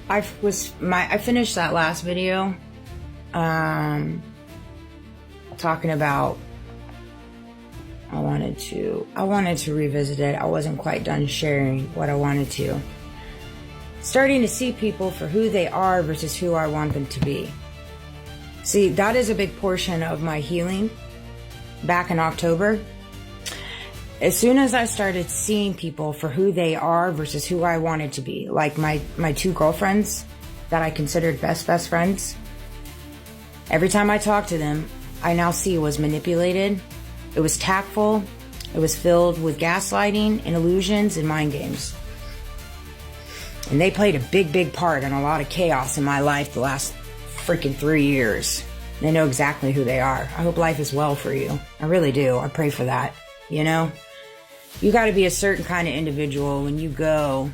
I finished that last video, talking about, I wanted to revisit it. I wasn't quite done sharing what I wanted to. Starting to see people for who they are versus who I want them to be. See, that is a big portion of my healing back in October. As soon as I started seeing people for who they are versus who I wanted to be, like my two girlfriends that I considered best friends, every time I talked to them, I now see it was manipulated, it was tactful, it was filled with gaslighting and illusions and mind games. And they played a big part in a lot of chaos in my life the last freaking 3 years. They know exactly who they are. I hope life is well for you. I really do. I pray for that, you know? You got to be a certain kind of individual when you go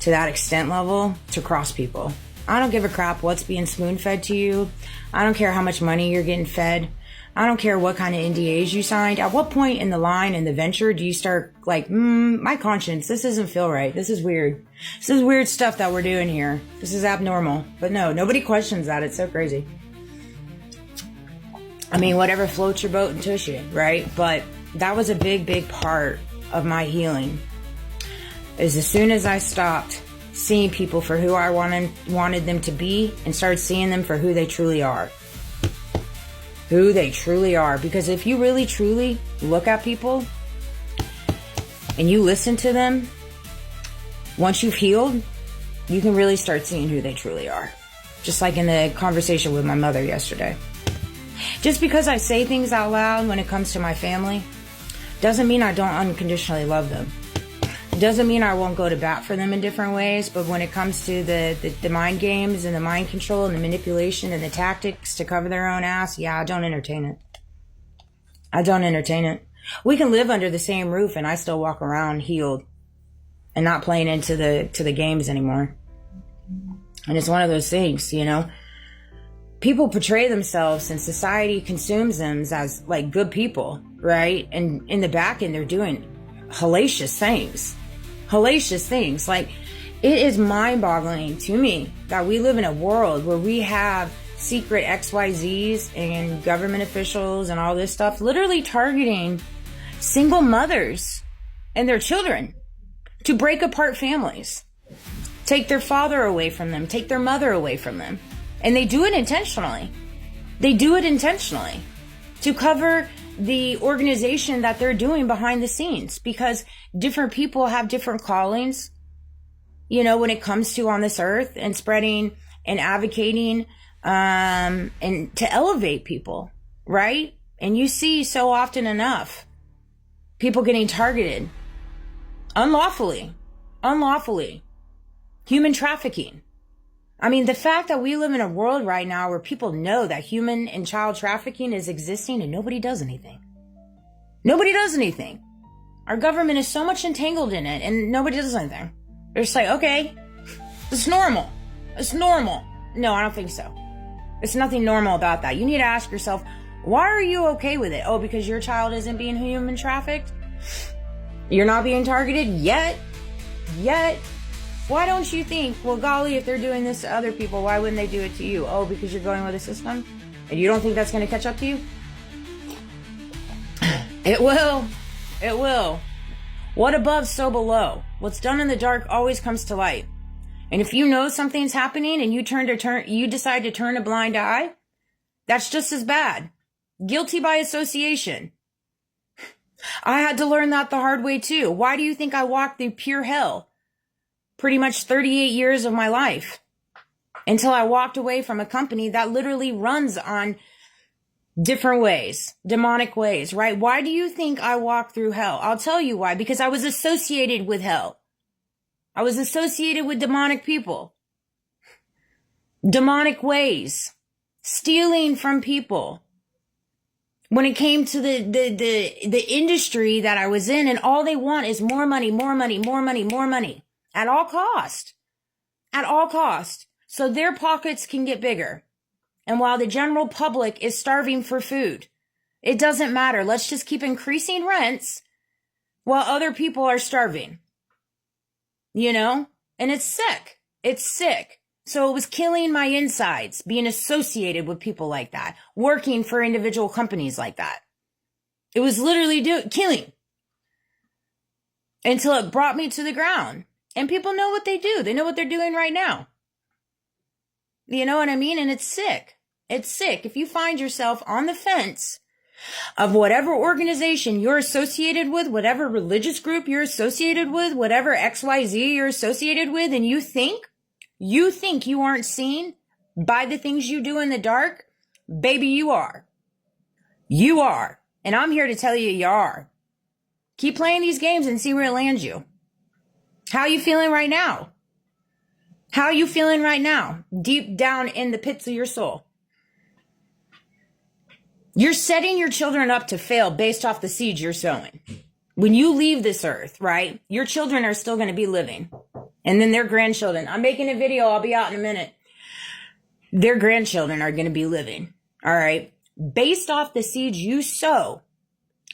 to that extent level to cross people. I don't give a crap what's being spoon-fed to you. I don't care how much money you're getting fed. I don't care what kind of NDAs you signed. At what point in the line, in the venture, do you start like, my conscience, this doesn't feel right. This is weird. This is weird stuff that we're doing here. This is abnormal. But no, nobody questions that. It's so crazy. I mean, whatever floats your boat and tush you, right? But that was a big part of my healing. Is as soon as I stopped seeing people for who I wanted them to be and started seeing them for who they truly are. Who they truly are. Because if you really truly look at people and you listen to them, once you've healed, you can really start seeing who they truly are. Just like in the conversation with my mother yesterday. Just because I say things out loud when it comes to my family doesn't mean I don't unconditionally love them. Doesn't mean I won't go to bat for them in different ways, but when it comes to the mind games and the mind control and the manipulation and the tactics to cover their own ass, yeah, I don't entertain it. I don't entertain it. We can live under the same roof and I still walk around healed and not playing into the games anymore. And it's one of those things, you know. People portray themselves and society consumes them as like good people, right? And in the back end, they're doing hellacious things. Hellacious things. Like, it is mind-boggling to me that we live in a world where we have secret XYZs and government officials and all this stuff literally targeting single mothers and their children to break apart families, take their father away from them, take their mother away from them. And they do it intentionally. They do it intentionally to cover the organization that they're doing behind the scenes, because different people have different callings, you know, when it comes to on this earth and spreading and advocating and to elevate people, right? And you see so often enough people getting targeted unlawfully, human trafficking. I mean, the fact that we live in a world right now where people know that human and child trafficking is existing and nobody does anything. Nobody does anything. Our government is so much entangled in it and nobody does anything. They're just like, okay, it's normal. It's normal. No, I don't think so. There's nothing normal about that. You need to ask yourself, why are you okay with it? Oh, because your child isn't being human trafficked? You're not being targeted yet? Why don't you think, well, golly, if they're doing this to other people, why wouldn't they do it to you? Oh, because you're going with a system? And you don't think that's going to catch up to you? It will. It will. What above, so below. What's done in the dark always comes to light. And if you know something's happening and you decide to turn a blind eye, that's just as bad. Guilty by association. I had to learn that the hard way too. Why do you think I walked through pure hell? Pretty much 38 years of my life until I walked away from a company that literally runs on different ways, demonic ways, right? Why do you think I walked through hell? I'll tell you why. Because I was associated with hell. I was associated with demonic people, demonic ways, stealing from people. When it came to the industry that I was in, and all they want is more money, more money, more money, more money. At all cost. At all cost. So their pockets can get bigger. And while the general public is starving for food, it doesn't matter. Let's just keep increasing rents while other people are starving. You know? And it's sick. It's sick. So it was killing my insides, being associated with people like that, working for individual companies like that. It was literally killing until it brought me to the ground. And people know what they do. They know what they're doing right now. You know what I mean? And it's sick. It's sick. If you find yourself on the fence of whatever organization you're associated with, whatever religious group you're associated with, whatever XYZ you're associated with, and you think you aren't seen by the things you do in the dark, baby, you are. You are. And I'm here to tell you, you are. Keep playing these games and see where it lands you. How are you feeling right now? How are you feeling right now? Deep down in the pits of your soul. You're setting your children up to fail based off the seeds you're sowing. When you leave this earth, right, your children are still going to be living. And then their grandchildren. I'm making a video. I'll be out in a minute. Their grandchildren are going to be living. All right. Based off the seeds you sow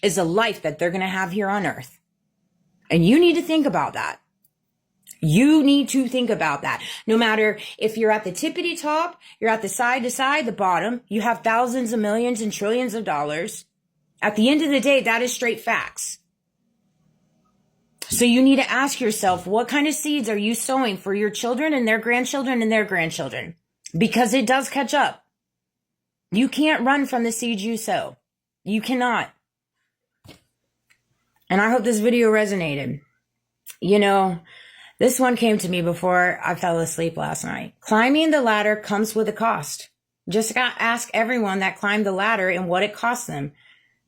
is a life that they're going to have here on earth. And you need to think about that. You need to think about that. No matter if you're at the tippity top, you're at the side to side, the bottom, you have thousands of millions and trillions of dollars. At the end of the day, that is straight facts. So you need to ask yourself, what kind of seeds are you sowing for your children and their grandchildren and their grandchildren? Because it does catch up. You can't run from the seeds you sow. You cannot. And I hope this video resonated. You know, this one came to me before I fell asleep last night. Climbing the ladder comes with a cost. Just ask everyone that climbed the ladder and what it cost them.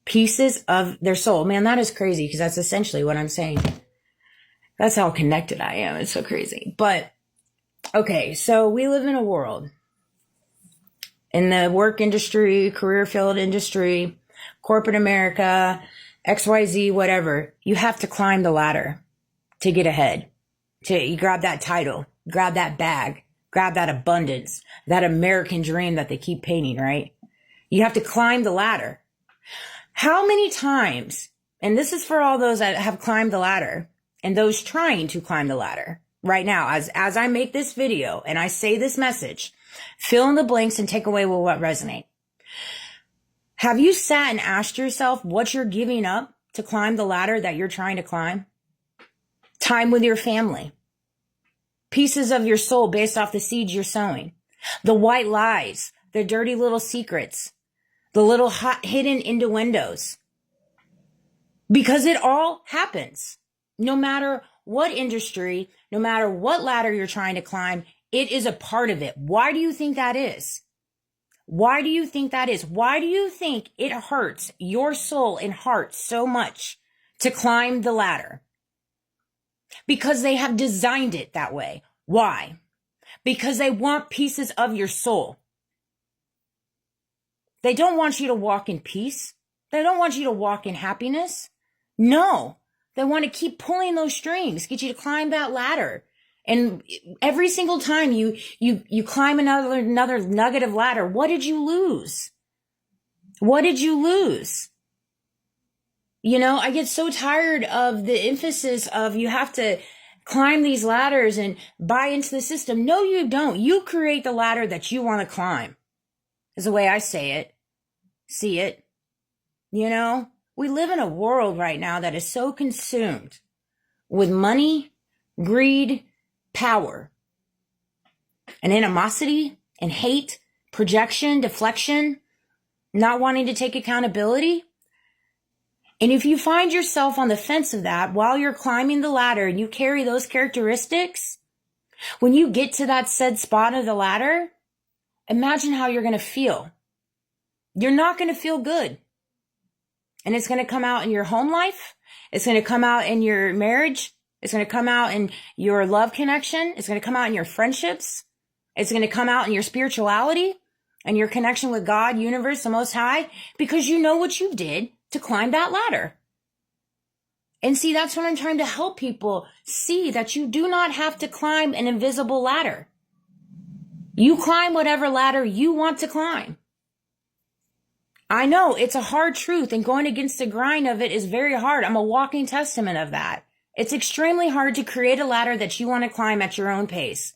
Pieces of their soul. Man, that is crazy because that's essentially what I'm saying. That's how connected I am. It's so crazy. But, okay, so we live in a world, in the work industry, career field industry, corporate America, XYZ, whatever. You have to climb the ladder to get ahead. You grab that title, grab that bag, grab that abundance, that American dream that they keep painting, right? You have to climb the ladder. How many times, and this is for all those that have climbed the ladder and those trying to climb the ladder right now, as I make this video and I say this message, fill in the blanks and take away what resonate. Have you sat and asked yourself what you're giving up to climb the ladder that you're trying to climb? Time with your family. Pieces of your soul based off the seeds you're sowing. The white lies, the dirty little secrets, the little hidden innuendos. Because it all happens. No matter what industry, no matter what ladder you're trying to climb, it is a part of it. Why do you think that is? Why do you think that is? Why do you think it hurts your soul and heart so much to climb the ladder? Because they have designed it that way. Why? Because they want pieces of your soul. They don't want you to walk in peace. They don't want you to walk in happiness. No, they want to keep pulling those strings, get you to climb that ladder. And every single time you climb another nugget of ladder, what did you lose? What did you lose? You know, I get so tired of the emphasis of you have to climb these ladders and buy into the system. No, you don't. You create the ladder that you want to climb, is the way I say it, see it. You know, we live in a world right now that is so consumed with money, greed, power, and animosity and hate, projection, deflection, not wanting to take accountability. And if you find yourself on the fence of that while you're climbing the ladder and you carry those characteristics, when you get to that said spot of the ladder, imagine how you're going to feel. You're not going to feel good. And it's going to come out in your home life. It's going to come out in your marriage. It's going to come out in your love connection. It's going to come out in your friendships. It's going to come out in your spirituality and your connection with God, universe, the Most High, because you know what you did to climb that ladder. And see, that's what I'm trying to help people see, that you do not have to climb an invisible ladder. You climb whatever ladder you want to climb. I know it's a hard truth, and going against the grind of it is very hard. I'm a walking testament of that. It's extremely hard to create a ladder that you want to climb at your own pace.